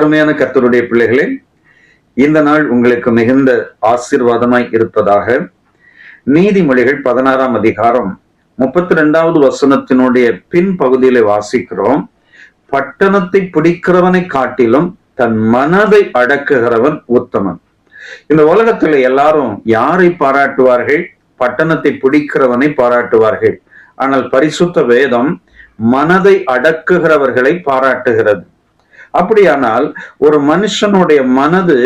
அருமையான கர்த்தருடைய பிள்ளைகளே, இந்த நாள் உங்களுக்கு மிகுந்த ஆசீர்வாதமாய் இருப்பதாக. நீதிமொழிகள் 16ஆம் அதிகாரம் 32வது வசனத்தினுடைய பின் பகுதியில வாசிக்கிறோம். பட்டணத்தை பிடிக்கிறவனை காட்டிலும் தன் மனதை அடக்குகிறவன் உத்தமன். இந்த உலகத்துல எல்லாரும் யாரை பாராட்டுவார்கள்? பட்டணத்தை பிடிக்கிறவனை பாராட்டுவார்கள். ஆனால் பரிசுத்த வேதம் மனதை அடக்குகிறவர்களை பாராட்டுகிறது. அப்படியானால் ஒரு மனுஷனுடைய மனது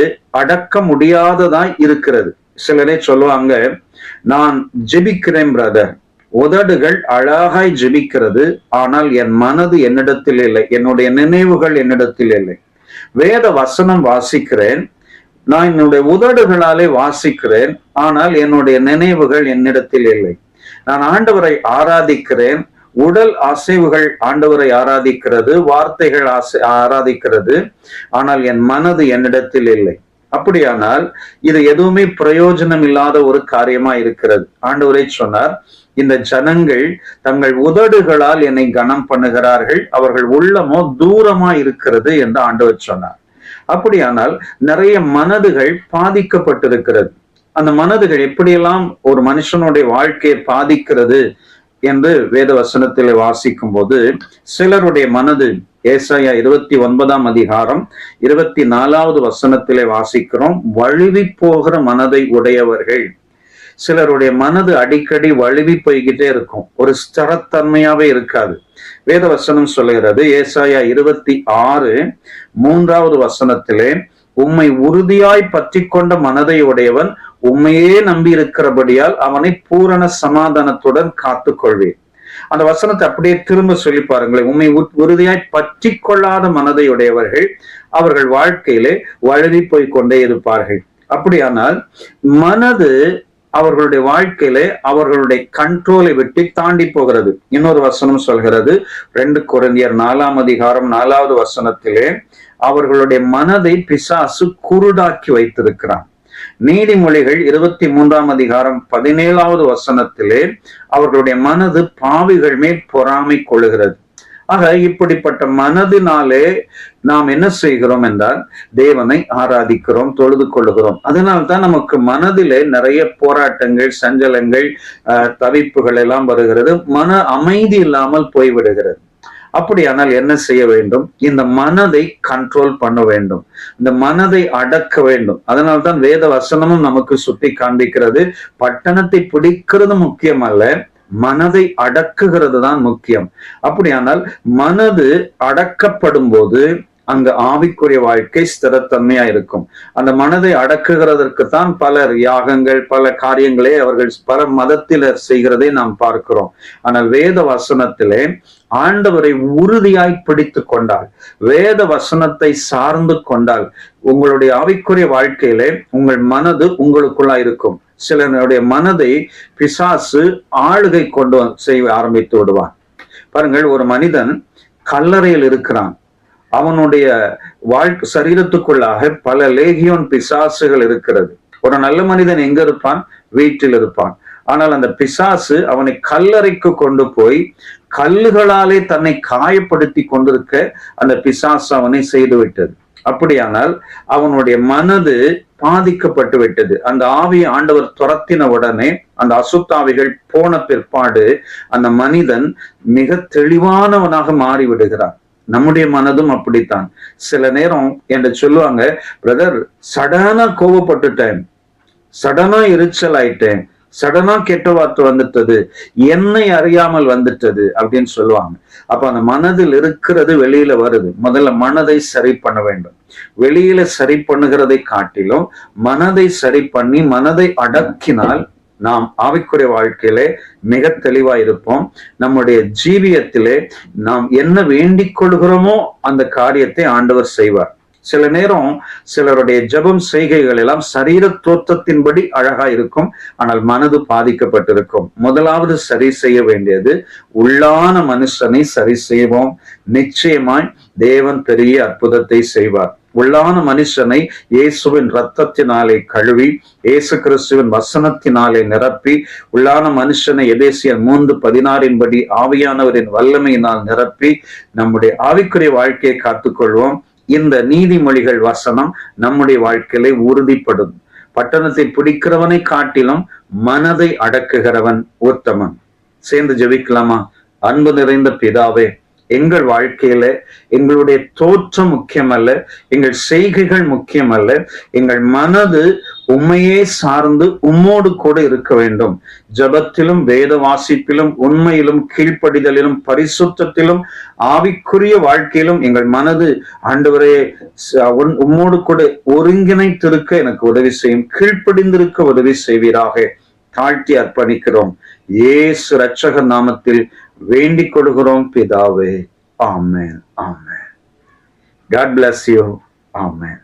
அடக்க முடியாததாய் இருக்கிறது. சிலரே சொல்லுவாங்க, நான் ஜெபிக்கிறேன் பிரதர், உதடுகள் அழகாய் ஜெபிக்கிறது, ஆனால் என் மனது என்னிடத்தில் இல்லை, என்னுடைய நினைவுகள் என்னிடத்தில் இல்லை. வேத வசனம் வாசிக்கிறேன், நான் என்னுடைய உதடுகளாலே வாசிக்கிறேன், ஆனால் என்னுடைய நினைவுகள் என்னிடத்தில் இல்லை. நான் ஆண்டவரை ஆராதிக்கிறேன், உடல் அசைவுகள் ஆண்டவரை ஆராதிக்கிறது, வார்த்தைகள் ஆராதிக்கிறது, ஆனால் என் மனது என்னிடத்தில் இல்லை. அப்படியானால் இது எதுவுமே பிரயோஜனம் இல்லாத ஒரு காரியமா இருக்கிறது. ஆண்டவரை சொன்னார், இந்த ஜனங்கள் தங்கள் உதடுகளால் என்னை கனம் பண்ணுகிறார்கள், அவர்கள் உள்ளமோ தூரமா இருக்கிறது என்று ஆண்டவர் சொன்னார். அப்படியானால் நிறைய மனதுகள் பாதிக்கப்பட்டிருக்கிறது. அந்த மனதுகள் எப்படியெல்லாம் ஒரு மனுஷனுடைய வாழ்க்கையை பாதிக்கிறது என்று வேத வசனத்திலே வாசிக்கும் போது, சிலருடைய மனது ஏசாயா 29ஆம் அதிகாரம் 24வது வசனத்திலே வாசிக்கிறோம், வழுவி போகிற மனதை உடையவர்கள். சிலருடைய மனது அடிக்கடி வழுவி போய்கிட்டே இருக்கும், ஒரு ஸ்திரத்தன்மையாவே இருக்காது. வேத வசனம் சொல்லுகிறது, ஏசாயா 26:3வது வசனத்திலே, உம்மை உறுதியாய் பற்றி கொண்ட மனதை உடையவன் உண்மையே நம்பி இருக்கிறபடியால் அவனை பூரண சமாதானத்துடன் காத்து கொள்வேன். அந்த வசனத்தை அப்படியே திரும்ப சொல்லி பாருங்களேன். உண்மை உறுதியாய் பற்றி கொள்ளாத மனதை உடையவர்கள் அவர்கள் வாழ்க்கையிலே வழுவி போய் கொண்டே இருப்பார்கள். அப்படியானால் மனது அவர்களுடைய வாழ்க்கையிலே அவர்களுடைய கண்ட்ரோலை விட்டு தாண்டி போகிறது. இன்னொரு வசனம் சொல்கிறது, 2 கொரிந்தியர் 4ஆம் அதிகாரம் 4வது வசனத்திலே, அவர்களுடைய மனதை பிசாசு குருடாக்கி வைத்திருக்கிறான். நீதிமொழிகள் 23ஆம் அதிகாரம் 17வது வசனத்திலே, அவர்களுடைய மனது பாவிகள் மேல் பொறாமை கொள்ளுகிறது. ஆக இப்படிப்பட்ட மனதினாலே நாம் என்ன செய்கிறோம் என்றால், தேவனை ஆராதிக்கிறோம், தொழுது கொள்ளுகிறோம். அதனால்தான் நமக்கு மனதிலே நிறைய போராட்டங்கள், சஞ்சலங்கள், தவிப்புகள் எல்லாம் வருகிறது. மன அமைதி இல்லாமல் போய்விடுகிறது. அப்படியானால் என்ன செய்ய வேண்டும்? இந்த மனதை கண்ட்ரோல் பண்ண வேண்டும், இந்த மனதை அடக்க வேண்டும். அதனால்தான் வேத வசனமும் நமக்கு சுட்டி காண்பிக்கிறது, பட்டணத்தை பிடிக்கிறது முக்கியம் அல்ல, மனதை அடக்குகிறது தான் முக்கியம். அப்படியானால் மனது அடக்கப்படும் போது அங்கு ஆவிக்குரிய வாழ்க்கை ஸ்திரத்தன்மையா இருக்கும். அந்த மனதை அடக்குகிறதற்கு தான் பலர் யாகங்கள், பல காரியங்களே அவர்கள் பல மதத்தினர் செய்கிறதை நாம் பார்க்கிறோம். ஆனால் வேத வசனத்திலே ஆண்டவரை உறுதியாய் பிடித்து கொண்டால், வேத வசனத்தை சார்ந்து கொண்டால், உங்களுடைய ஆவிக்குரிய வாழ்க்கையிலே உங்கள் மனது உங்களுக்குள்ளா இருக்கும். சிலருடைய மனதை பிசாசு ஆளுகை கொண்டு செய்ய ஆரம்பித்து விடுவான். பாருங்கள், ஒரு மனிதன் கல்லறையில் இருக்கிறான், அவனுடைய வாழ்க்கை சரீரத்துக்குள்ளாக பல லேகியோன் பிசாசுகள் இருக்கிறது. ஒரு நல்ல மனிதன் எங்க இருப்பான்? வீட்டில் இருப்பான். ஆனால் அந்த பிசாசு அவனை கல்லறைக்கு கொண்டு போய் கல்லுகளாலே தன்னை காயப்படுத்தி கொண்டிருக்க அந்த பிசாசு அவனை செய்து விட்டது. அப்படியானால் அவனுடைய மனது பாதிக்கப்பட்டு விட்டது. அந்த ஆவியை ஆண்டவர் துரத்தின உடனே, அந்த அசுத்தாவிகள் போன பிற்பாடு அந்த மனிதன் மிக தெளிவானவனாக மாறிவிடுகிறான். நம்முடைய மனதும் அப்படித்தான். சில நேரம் என்று சொல்லுவாங்க, பிரதர் சடனா கோபப்பட்டுட்டேன், சடனா எரிச்சல் ஆயிட்டேன், சடனா கெட்ட வார்த்தை வந்துட்டது, என்னை அறியாமல் வந்துட்டது அப்படின்னு சொல்லுவாங்க. அப்ப அந்த மனதில் இருக்கிறது வெளியில வருது. முதல்ல மனதை சரி பண்ண வேண்டும். வெளியில சரி பண்ணுகிறதை காட்டிலும் மனதை சரி பண்ணி மனதை அடக்கினால் நாம் ஆவிக்குரிய வாழ்க்கையிலே மிக தெளிவா இருப்போம். நம்முடைய ஜீவியத்திலே நாம் என்ன வேண்டிக் கொள்கிறோமோ அந்த காரியத்தை ஆண்டவர் செய்வார். சில நேரம் சிலருடைய ஜெபம் செய்கைகள் எல்லாம் சரீர தோற்றத்தின்படி அழகா இருக்கும், ஆனால் மனது பாதிக்கப்பட்டிருக்கும். முதலாவது சரி செய்ய வேண்டியது உள்ளான மனுஷனை சரி செய்வோம். நிச்சயமாய் தேவன் பெரிய அற்புதத்தை செய்வார். உள்ளான மனுஷனை இயேசுவின் இரத்தத்தினாலே கழுவி, இயேசு கிறிஸ்துவின் வசனத்தினாலே நிரப்பி, உள்ளான மனுஷனை எபேசியர் 3:16 படி ஆவியானவரின் வல்லமையினால் நிரப்பி நம்முடைய ஆவிக்குரிய வாழ்க்கையை காத்துக்கொள்வோம். இந்த நீதிமொழிகள் வசனம் நம்முடைய வாழ்க்கையில உறுதிப்படும். பட்டணத்தை பிடிக்கிறவனை காட்டிலும் மனதை அடக்குகிறவன் உத்தமன். சேர்ந்து ஜெபிக்கலாமா? அன்பு நிறைந்த பிதாவே, எங்கள் வாழ்க்கையில எங்களுடைய தோற்றம் முக்கியமல்ல, எங்கள் செய்கைகள் முக்கியமல்ல, எங்கள் மனது உண்மையே சார்ந்து உம்மோடு கூட இருக்க வேண்டும். ஜபத்திலும் வேத வாசிப்பிலும் உண்மையிலும் கீழ்ப்படிதலிலும் பரிசுத்தத்திலும் ஆவிக்குரிய வாழ்க்கையிலும் எங்கள் மனது ஆண்டவரே உம்மோடு கூட ஒருங்கிணைத்திருக்க எனக்கு உதவி செய்யும். கீழ்ப்படிந்திருக்க உதவி செய்வீராக. தாழ்த்தி அர்ப்பணிக்கிறோம். இயேசு இரட்சகர் நாமத்தில் வேண்டிக் கொள்கிறோம் பிதாவே. ஆமென். ஆமென். God bless you. Amen.